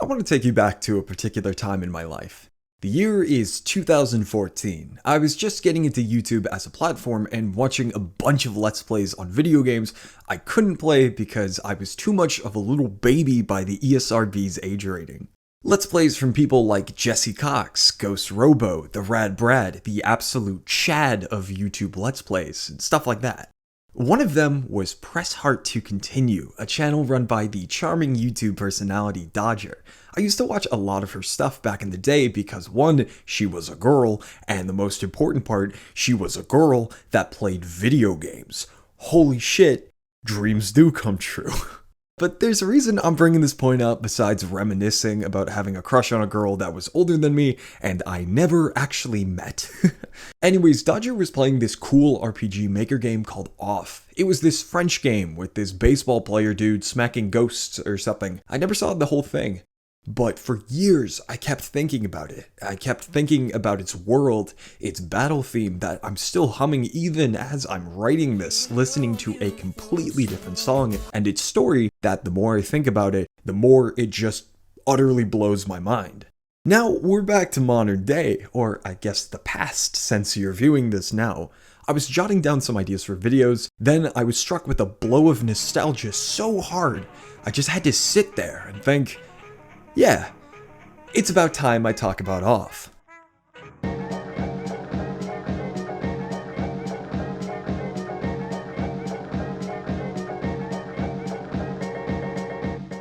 I want to take you back to a particular time in my life. The year is 2014. I was just getting into YouTube as a platform and watching a bunch of Let's Plays on video games I couldn't play because I was too much of a little baby by the ESRB's age rating. Let's Plays from people like Jesse Cox, Ghost Robo, The Rad Brad, the absolute Chad of YouTube Let's Plays, and stuff like that. One of them was Press Heart to Continue, a channel run by the charming YouTube personality Dodger. I used to watch a lot of her stuff back in the day because one, she was a girl, and the most important part, she was a girl that played video games. Holy shit, dreams do come true. But there's a reason I'm bringing this point up besides reminiscing about having a crush on a girl that was older than me and I never actually met. Anyways, Dodger was playing this cool RPG maker game called OFF. It was this French game with this baseball player dude smacking ghosts or something. I never saw the whole thing. But for years, I kept thinking about it. I kept thinking about its world, its battle theme that I'm still humming even as I'm writing this, listening to a completely different song, and its story that the more I think about it, the more it just utterly blows my mind. Now, we're back to modern day, or I guess the past since you're viewing this now. I was jotting down some ideas for videos, then I was struck with a blow of nostalgia so hard, I just had to sit there and think, yeah, it's about time I talk about OFF.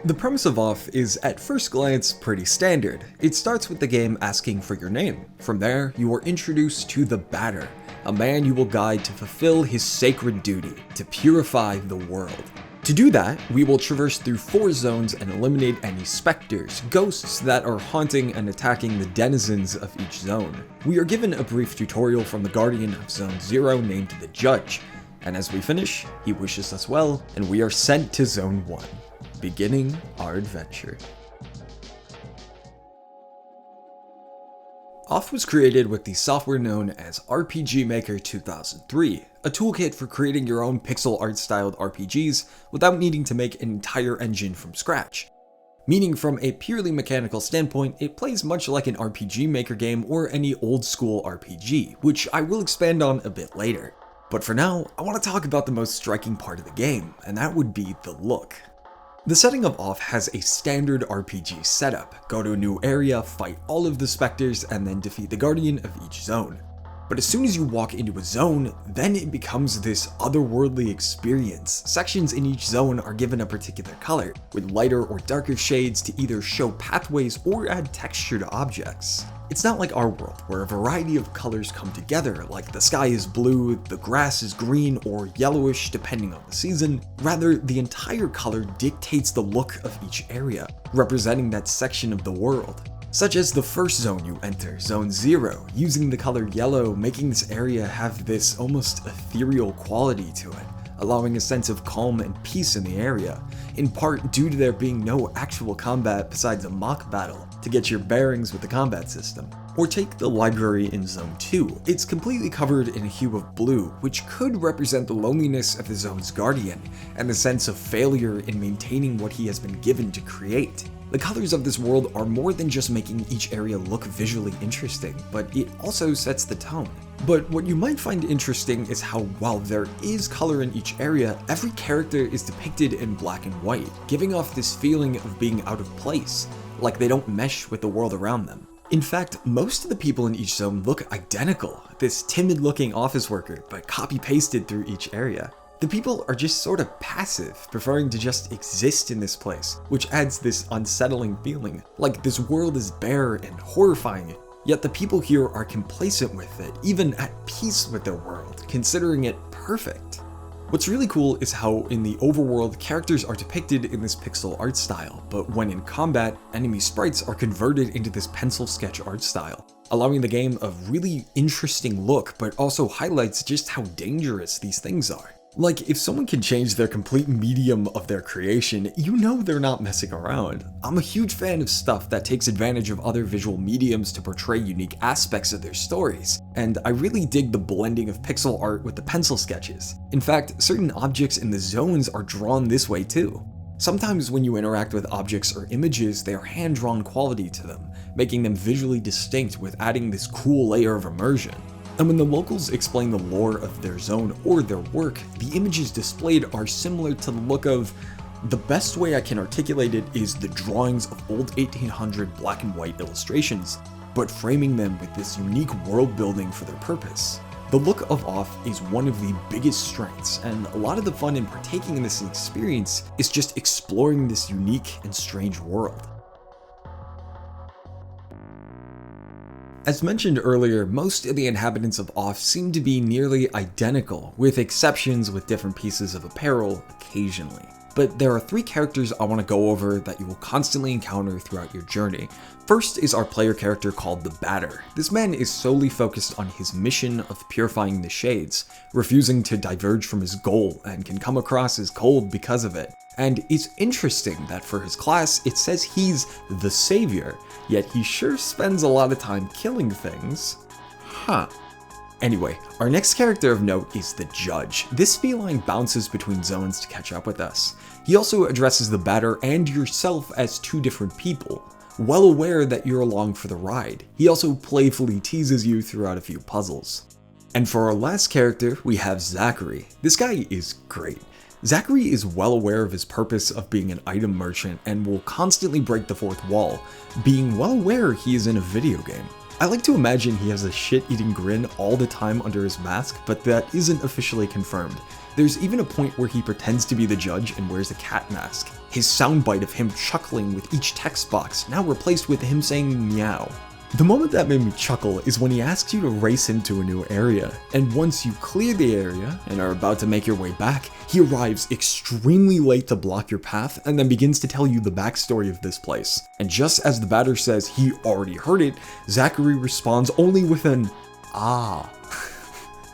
The premise of OFF is at first glance pretty standard. It starts with the game asking for your name. From there, you are introduced to the Batter, a man you will guide to fulfill his sacred duty, to purify the world. To do that, we will traverse through 4 zones and eliminate any specters, ghosts that are haunting and attacking the denizens of each zone. We are given a brief tutorial from the guardian of Zone 0 named the Judge, and as we finish, he wishes us well, and we are sent to Zone 1, beginning our adventure. OFF was created with the software known as RPG Maker 2003, a toolkit for creating your own pixel art styled RPGs without needing to make an entire engine from scratch. Meaning from a purely mechanical standpoint, it plays much like an RPG Maker game or any old school RPG, which I will expand on a bit later. But for now, I want to talk about the most striking part of the game, and that would be the look. The setting of OFF has a standard RPG setup. Go to a new area, fight all of the specters, and then defeat the guardian of each zone. But as soon as you walk into a zone, then it becomes this otherworldly experience. Sections in each zone are given a particular color, with lighter or darker shades to either show pathways or add texture to objects. It's not like our world, where a variety of colors come together, like the sky is blue, the grass is green, or yellowish depending on the season. Rather, the entire color dictates the look of each area, representing that section of the world. Such as the first zone you enter, Zone 0, using the color yellow, making this area have this almost ethereal quality to it, allowing a sense of calm and peace in the area, in part due to there being no actual combat besides a mock battle to get your bearings with the combat system. Or take the library in Zone 2. It's completely covered in a hue of blue, which could represent the loneliness of the zone's guardian, and the sense of failure in maintaining what he has been given to create. The colors of this world are more than just making each area look visually interesting, but it also sets the tone. But what you might find interesting is how, while there is color in each area, every character is depicted in black and white, giving off this feeling of being out of place, like they don't mesh with the world around them. In fact, most of the people in each zone look identical, this timid-looking office worker, but copy-pasted through each area. The people are just sort of passive, preferring to just exist in this place, which adds this unsettling feeling, like this world is bare and horrifying, yet the people here are complacent with it, even at peace with their world, considering it perfect. What's really cool is how in the overworld, characters are depicted in this pixel art style, but when in combat, enemy sprites are converted into this pencil sketch art style, allowing the game a really interesting look, but also highlights just how dangerous these things are. Like, if someone can change their complete medium of their creation, you know they're not messing around. I'm a huge fan of stuff that takes advantage of other visual mediums to portray unique aspects of their stories, and I really dig the blending of pixel art with the pencil sketches. In fact, certain objects in the zones are drawn this way too. Sometimes when you interact with objects or images, they are hand-drawn quality to them, making them visually distinct with adding this cool layer of immersion. And when the locals explain the lore of their zone or their work, the images displayed are similar to the look of... The best way I can articulate it is the drawings of old 1800 black and white illustrations, but framing them with this unique world building for their purpose. The look of OFF is one of the biggest strengths, and a lot of the fun in partaking in this experience is just exploring this unique and strange world. As mentioned earlier, most of the inhabitants of OFF seem to be nearly identical, with exceptions with different pieces of apparel occasionally. But there are 3 characters I want to go over that you will constantly encounter throughout your journey. First is our player character called the Batter. This man is solely focused on his mission of purifying the shades, refusing to diverge from his goal and can come across as cold because of it. And it's interesting that for his class it says he's the savior, yet he sure spends a lot of time killing things. Huh. Anyway, our next character of note is the Judge. This feline bounces between zones to catch up with us. He also addresses the Batter and yourself as 2 different people, well aware that you're along for the ride. He also playfully teases you throughout a few puzzles. And for our last character, we have Zachary. This guy is great. Zachary is well aware of his purpose of being an item merchant and will constantly break the 4th wall, being well aware he is in a video game. I like to imagine he has a shit-eating grin all the time under his mask, but that isn't officially confirmed. There's even a point where he pretends to be the judge and wears a cat mask. His soundbite of him chuckling with each text box now replaced with him saying meow. The moment that made me chuckle is when he asks you to race into a new area, and once you clear the area and are about to make your way back, he arrives extremely late to block your path and then begins to tell you the backstory of this place. And just as the Batter says he already heard it, Zachary responds only with an ah.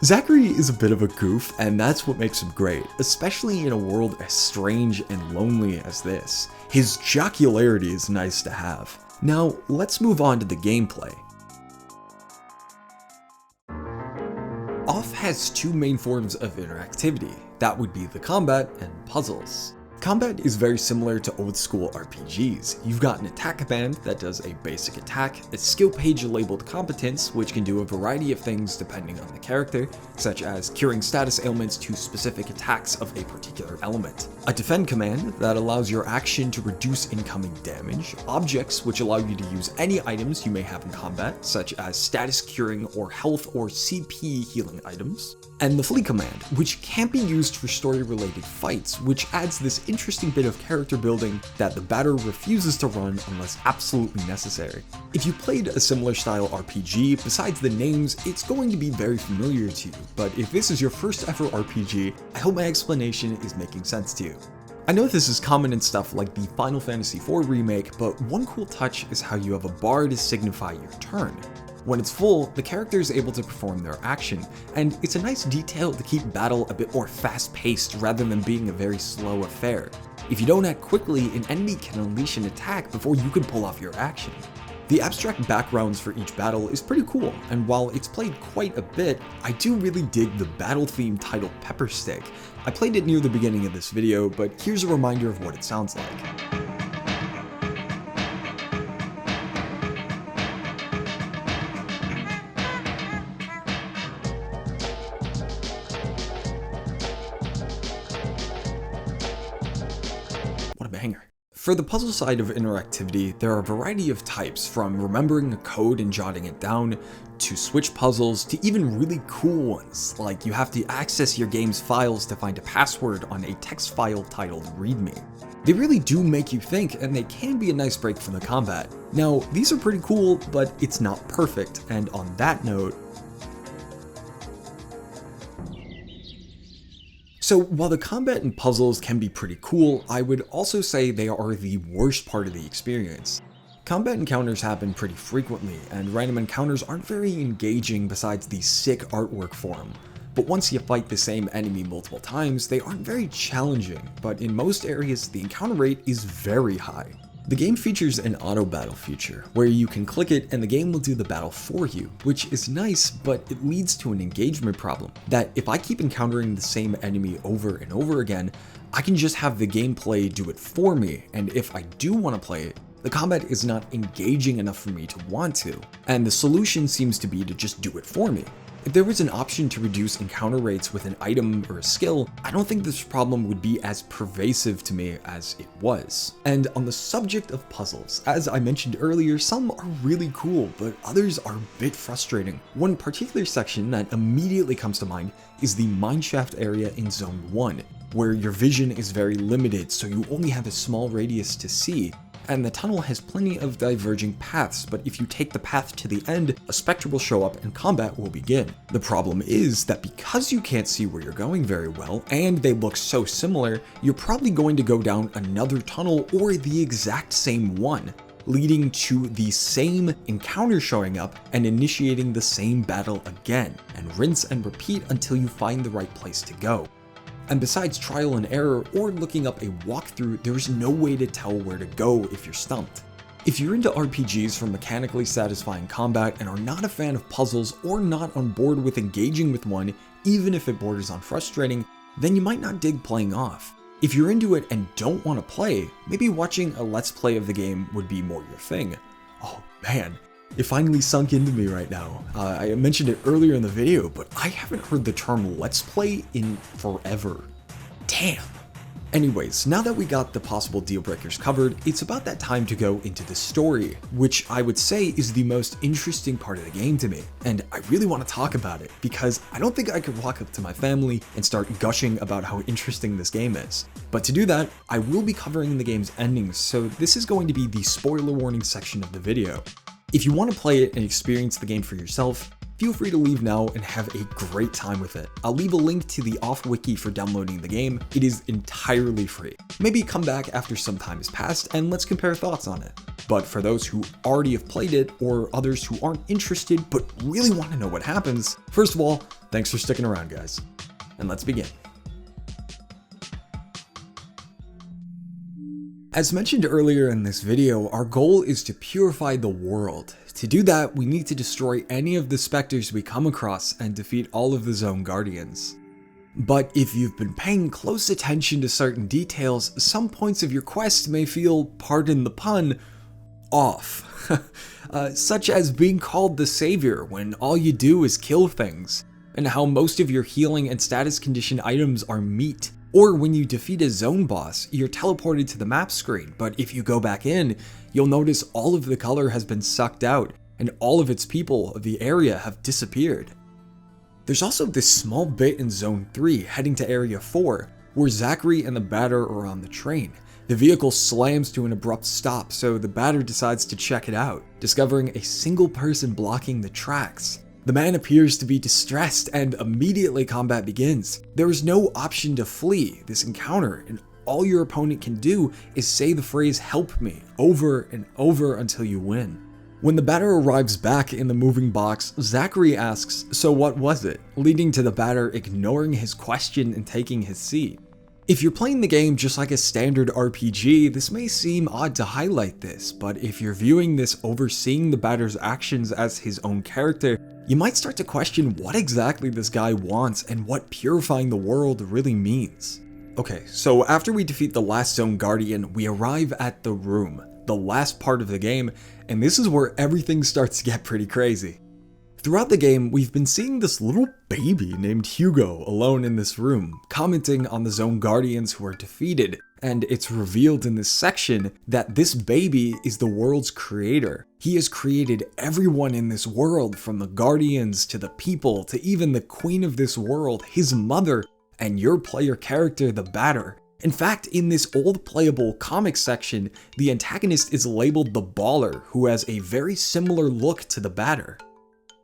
Zachary is a bit of a goof, and that's what makes him great, especially in a world as strange and lonely as this. His jocularity is nice to have. Now, let's move on to the gameplay. OFF has 2 main forms of interactivity. That would be the combat and puzzles. Combat is very similar to old school RPGs. You've got an attack command that does a basic attack, a skill page labeled competence, which can do a variety of things depending on the character, such as curing status ailments to specific attacks of a particular element. A defend command that allows your action to reduce incoming damage, objects which allow you to use any items you may have in combat, such as status curing or health or CP healing items, and the flee command, which can't be used for story-related fights, which adds this interesting bit of character building that the Batter refuses to run unless absolutely necessary. If you played a similar style RPG, besides the names, it's going to be very familiar to you, but if this is your first ever RPG, I hope my explanation is making sense to you. I know this is common in stuff like the Final Fantasy IV remake, but one cool touch is how you have a bar to signify your turn. When it's full, the character is able to perform their action, and it's a nice detail to keep battle a bit more fast-paced rather than being a very slow affair. If you don't act quickly, an enemy can unleash an attack before you can pull off your action. The abstract backgrounds for each battle is pretty cool, and while it's played quite a bit, I do really dig the battle theme titled Pepper Stick. I played it near the beginning of this video, but here's a reminder of what it sounds like. For the puzzle side of interactivity, there are a variety of types, from remembering a code and jotting it down, to switch puzzles, to even really cool ones, like you have to access your game's files to find a password on a text file titled README. They really do make you think, and they can be a nice break from the combat. Now, these are pretty cool, but it's not perfect, and on that note, so while the combat and puzzles can be pretty cool, I would also say they are the worst part of the experience. Combat encounters happen pretty frequently, and random encounters aren't very engaging besides the sick artwork for them. But once you fight the same enemy multiple times, they aren't very challenging, but in most areas the encounter rate is very high. The game features an auto battle feature, where you can click it and the game will do the battle for you, which is nice, but it leads to an engagement problem, that if I keep encountering the same enemy over and over again, I can just have the gameplay do it for me, and if I do want to play it, the combat is not engaging enough for me to want to, and the solution seems to be to just do it for me. If there was an option to reduce encounter rates with an item or a skill, I don't think this problem would be as pervasive to me as it was. And on the subject of puzzles, as I mentioned earlier, some are really cool, but others are a bit frustrating. One particular section that immediately comes to mind is the mineshaft area in Zone 1, where your vision is very limited, so you only have a small radius to see. And the tunnel has plenty of diverging paths, but if you take the path to the end, a spectre will show up and combat will begin. The problem is that because you can't see where you're going very well, and they look so similar, you're probably going to go down another tunnel or the exact same one, leading to the same encounter showing up and initiating the same battle again, and rinse and repeat until you find the right place to go. And besides trial and error or looking up a walkthrough, there is no way to tell where to go if you're stumped. If you're into RPGs for mechanically satisfying combat and are not a fan of puzzles or not on board with engaging with one, even if it borders on frustrating, then you might not dig playing off. If you're into it and don't want to play, maybe watching a let's play of the game would be more your thing. Oh man, it finally sunk into me right now. I mentioned it earlier in the video, but I haven't heard the term let's play in forever. Damn. Anyways, now that we got the possible deal breakers covered, it's about that time to go into the story, which I would say is the most interesting part of the game to me. And I really want to talk about it, because I don't think I could walk up to my family and start gushing about how interesting this game is. But to do that, I will be covering the game's endings, so this is going to be the spoiler warning section of the video. If you want to play it and experience the game for yourself, feel free to leave now and have a great time with it. I'll leave a link to the OFF wiki for downloading the game. It is entirely free. Maybe come back after some time has passed and let's compare thoughts on it. But for those who already have played it, or others who aren't interested but really want to know what happens, first of all, thanks for sticking around, guys. And let's begin. As mentioned earlier in this video, our goal is to purify the world. To do that, we need to destroy any of the specters we come across and defeat all of the Zone Guardians. But if you've been paying close attention to certain details, some points of your quest may feel, pardon the pun, off. Such as being called the Savior when all you do is kill things, and how most of your healing and status condition items are meat. Or when you defeat a zone boss, you're teleported to the map screen, but if you go back in, you'll notice all of the color has been sucked out, and all of its people of the area have disappeared. There's also this small bit in Zone 3 heading to Area 4, where Zachary and the Batter are on the train. The vehicle slams to an abrupt stop, so the Batter decides to check it out, discovering a single person blocking the tracks. The man appears to be distressed, and immediately combat begins. There is no option to flee this encounter, and all your opponent can do is say the phrase "help me" over and over until you win. When the Batter arrives back in the moving box, Zachary asks, "So what was it?" leading to the Batter ignoring his question and taking his seat. If you're playing the game just like a standard RPG, this may seem odd to highlight this, but if you're viewing this overseeing the Batter's actions as his own character, you might start to question what exactly this guy wants and what purifying the world really means. Okay, so after we defeat the last Zone Guardian, we arrive at the room, the last part of the game, and this is where everything starts to get pretty crazy. Throughout the game, we've been seeing this little baby named Hugo alone in this room, commenting on the Zone Guardians who are defeated, and it's revealed in this section that this baby is the world's creator. He has created everyone in this world, from the Guardians to the people to even the queen of this world, his mother, and your player character, the Batter. In fact, in this old playable comic section, the antagonist is labeled the Baller, who has a very similar look to the Batter.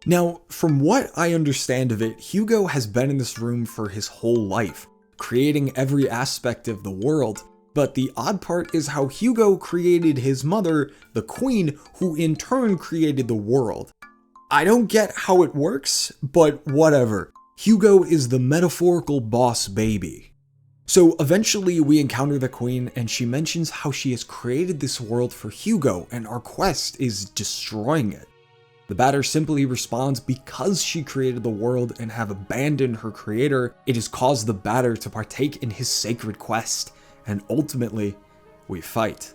Now, from what I understand of it, Hugo has been in this room for his whole life, creating every aspect of the world, but the odd part is how Hugo created his mother, the Queen, who in turn created the world. I don't get how it works, but whatever. Hugo is the metaphorical boss baby. So eventually we encounter the Queen, and she mentions how she has created this world for Hugo, and our quest is destroying it. The batter simply responds because she created the world and have abandoned her creator, it has caused the batter to partake in his sacred quest, and ultimately, we fight.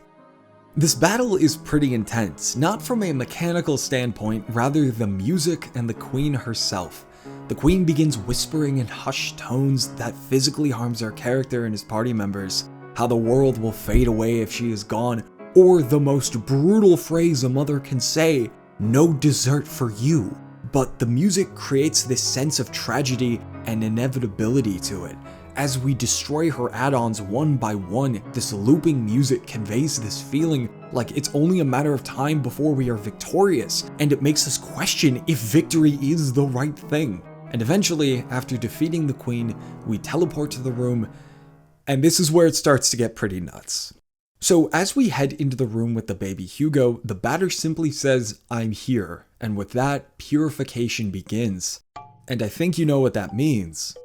This battle is pretty intense, not from a mechanical standpoint, rather the music and the queen herself. The queen begins whispering in hushed tones that physically harms our character and his party members, how the world will fade away if she is gone, or the most brutal phrase a mother can say, "No dessert for you." But the music creates this sense of tragedy and inevitability to it. As we destroy her add-ons one by one, this looping music conveys this feeling like it's only a matter of time before we are victorious, and it makes us question if victory is the right thing. And eventually, after defeating the queen, we teleport to the room, and this is where it starts to get pretty nuts. So as we head into the room with the baby Hugo, the batter simply says, "I'm here," and with that, purification begins. And I think you know what that means.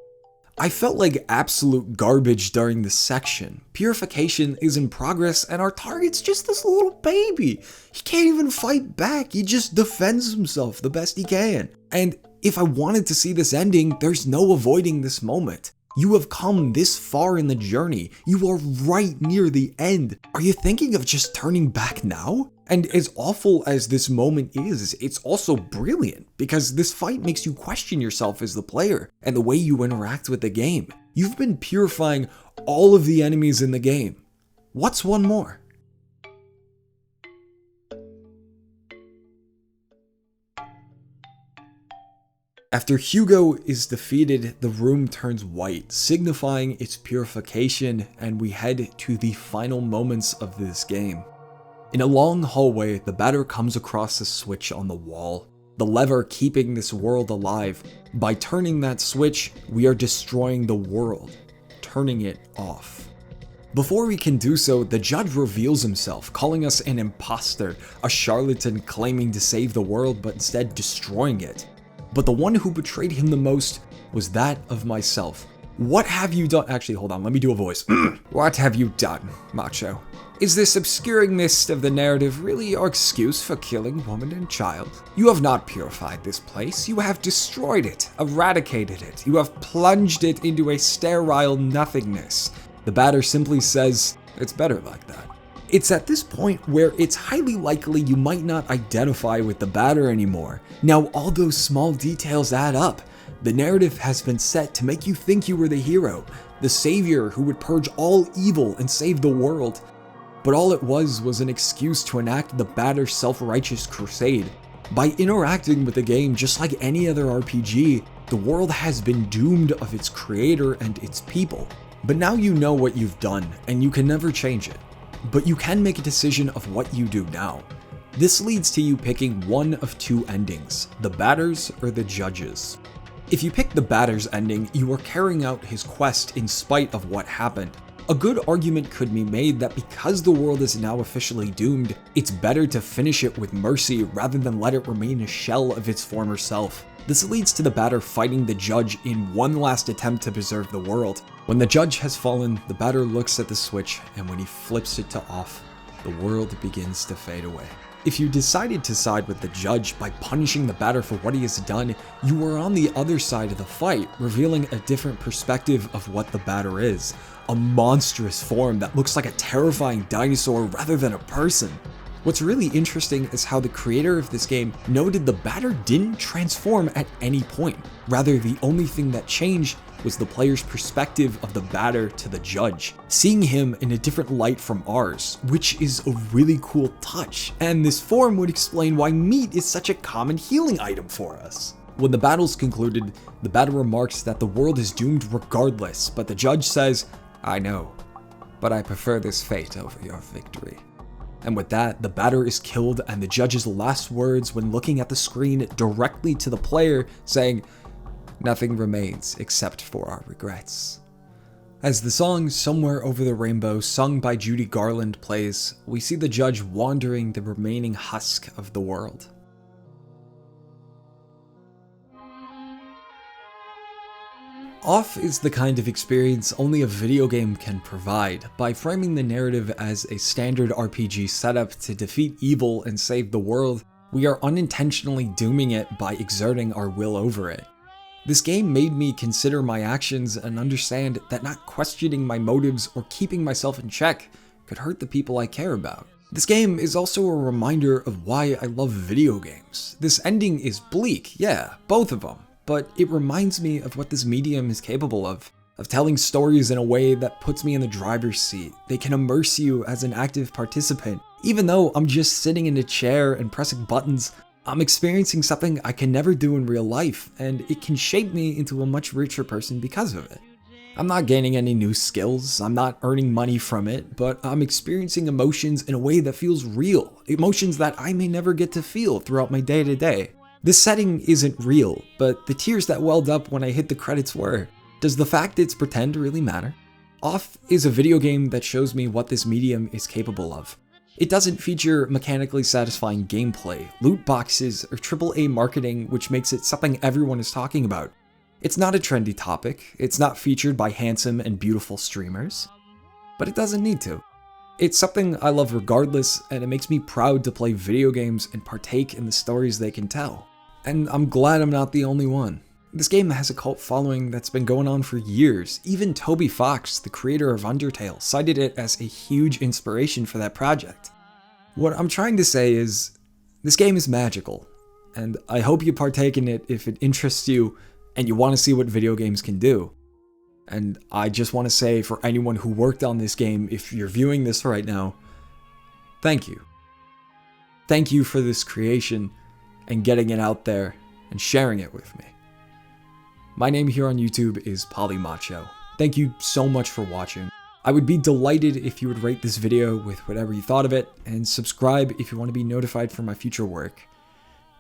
I felt like absolute garbage during this section. Purification is in progress and our target's just this little baby. He can't even fight back, he just defends himself the best he can. And if I wanted to see this ending, there's no avoiding this moment. You have come this far in the journey. You are right near the end. Are you thinking of just turning back now? And as awful as this moment is, it's also brilliant because this fight makes you question yourself as the player and the way you interact with the game. You've been purifying all of the enemies in the game. What's one more? After Hugo is defeated, the room turns white, signifying its purification, and we head to the final moments of this game. In a long hallway, the batter comes across a switch on the wall, the lever keeping this world alive. By turning that switch, we are destroying the world, turning it off. Before we can do so, the judge reveals himself, calling us an imposter, a charlatan claiming to save the world but instead destroying it. But the one who betrayed him the most was that of myself. What have you done? Actually, hold on, let me do a voice. What have you done, Macho? Is this obscuring mist of the narrative really your excuse for killing woman and child? You have not purified this place, you have destroyed it, eradicated it, you have plunged it into a sterile nothingness. The batter simply says, it's better like that. It's at this point where it's highly likely you might not identify with the batter anymore. Now all those small details add up. The narrative has been set to make you think you were the hero, the savior who would purge all evil and save the world. But all it was an excuse to enact the batter's self-righteous crusade. By interacting with the game just like any other RPG, the world has been doomed of its creator and its people. But now you know what you've done, and you can never change it. But you can make a decision of what you do now. This leads to you picking one of two endings, the batter's or the judge's. If you pick the batter's ending, you are carrying out his quest in spite of what happened. A good argument could be made that because the world is now officially doomed, it's better to finish it with mercy rather than let it remain a shell of its former self. This leads to the batter fighting the judge in one last attempt to preserve the world. When the judge has fallen, the batter looks at the switch, and when he flips it to off, the world begins to fade away. If you decided to side with the judge by punishing the batter for what he has done, you are on the other side of the fight, revealing a different perspective of what the batter is. A monstrous form that looks like a terrifying dinosaur rather than a person. What's really interesting is how the creator of this game noted the batter didn't transform at any point. Rather, the only thing that changed was the player's perspective of the batter to the judge, seeing him in a different light from ours, which is a really cool touch. And this form would explain why meat is such a common healing item for us. When the battle's concluded, the batter remarks that the world is doomed regardless, but the judge says, "I know, but I prefer this fate over your victory." And with that, the batter is killed, and the judge's last words when looking at the screen directly to the player saying, "Nothing remains except for our regrets." As the song Somewhere Over the Rainbow, sung by Judy Garland, plays, we see the judge wandering the remaining husk of the world. OFF is the kind of experience only a video game can provide. By framing the narrative as a standard RPG setup to defeat evil and save the world, We are unintentionally dooming it by exerting our will over it. This game made me consider my actions and understand that not questioning my motives or keeping myself in check could hurt the people I care about. This game is also a reminder of why I love video games. This ending is bleak, yeah, both of them, but it reminds me of what this medium is capable of telling stories in a way that puts me in the driver's seat. They can immerse you as an active participant. Even though I'm just sitting in a chair and pressing buttons, I'm experiencing something I can never do in real life, and it can shape me into a much richer person because of it. I'm not gaining any new skills, I'm not earning money from it, but I'm experiencing emotions in a way that feels real, emotions that I may never get to feel throughout my day-to-day. This setting isn't real, but the tears that welled up when I hit the credits were. Does the fact it's pretend really matter? OFF is a video game that shows me what this medium is capable of. It doesn't feature mechanically satisfying gameplay, loot boxes, or AAA marketing which makes it something everyone is talking about. It's not a trendy topic, it's not featured by handsome and beautiful streamers, but it doesn't need to. It's something I love regardless, and it makes me proud to play video games and partake in the stories they can tell. And I'm glad I'm not the only one. This game has a cult following that's been going on for years. Even Toby Fox, the creator of Undertale, cited it as a huge inspiration for that project. What I'm trying to say is, this game is magical, and I hope you partake in it if it interests you and you want to see what video games can do. And I just want to say, for anyone who worked on this game, if you're viewing this right now, thank you. Thank you for this creation and getting it out there and sharing it with me. My name here on YouTube is Pollymacho. Thank you so much for watching. I would be delighted if you would rate this video with whatever you thought of it, and subscribe if you want to be notified for my future work.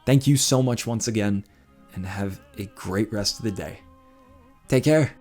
Thank you so much once again, and have a great rest of the day. Take care.